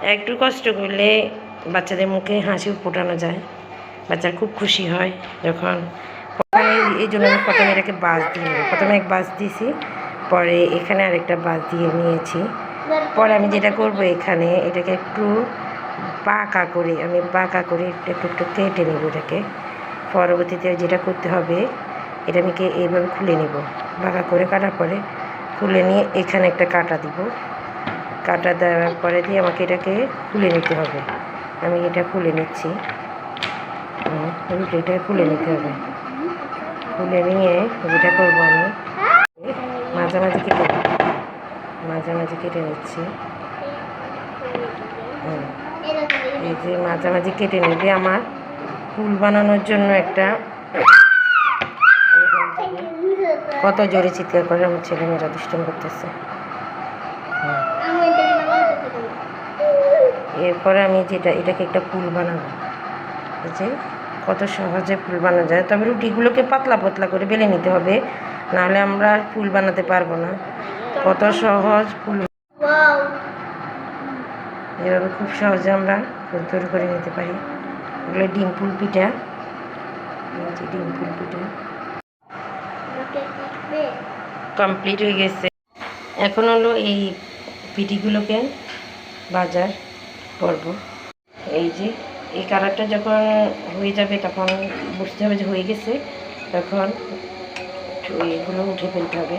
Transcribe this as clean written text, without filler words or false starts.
একটু কষ্ট করলে বাচ্চাদের মুখে হাসি ফোটানো যায়, বাচ্চারা খুব খুশি হয় যখন। এই জন্য আমি প্রথমে এটাকে বাস দিয়ে নেব। প্রথমে এক বাস দিয়েছি, পরে এখানে আরেকটা বাস দিয়ে নিয়েছি। পরে আমি যেটা করব, এখানে এটাকে একটু বাঁকা করে একটু একটু কেটে নেব এটাকে। পরবর্তীতে যেটা করতে হবে, এটা আমি এইভাবে খুলে নেব। বাঁকা করে কাটার পরে খুলে নিয়ে এখানে একটা কাটা দিব। কাটা দেওয়ার পরে দিয়ে আমাকে এটাকে খুলে নিতে হবে। আমি এটা খুলে নিচ্ছি। রুটিটা খুলে নিতে হবে। খুলে নিয়ে যেটা করবো, আমি মাঝামাঝি কেটে নিচ্ছি। এই যে মাঝামাঝি কেটে নেবে আমার ফুল বানানোর জন্য একটা। কত জোরে চিৎকার করে আমার ছেলেমেয়েরা দুষ্টুমি করতেছে। এরপরে আমি এটাকে একটা ফুল বানাবো। এই যে কত সহজে ফুল বানানো যায়। তবে রুটিগুলোকে পাতলা পাতলা করে বেলে নিতে হবে, নাহলে আমরা ফুল বানাতে পারবো না। কত সহজ ফুল, এভাবে খুব সহজে আমরা ফুল তৈরি করে নিতে পারি। এগুলো ডিম্পুল পিঠা। ডিম্পুল পিঠা কমপ্লিট হয়ে গেছে। এখন হলো এই পিঠিগুলোকে বাজার করব। এই যে এই কালারটা যখন হয়ে যাবে, তখন বুঝতে হবে যে হয়ে গেছে। তখন এগুলো উঠে ফেলতে হবে।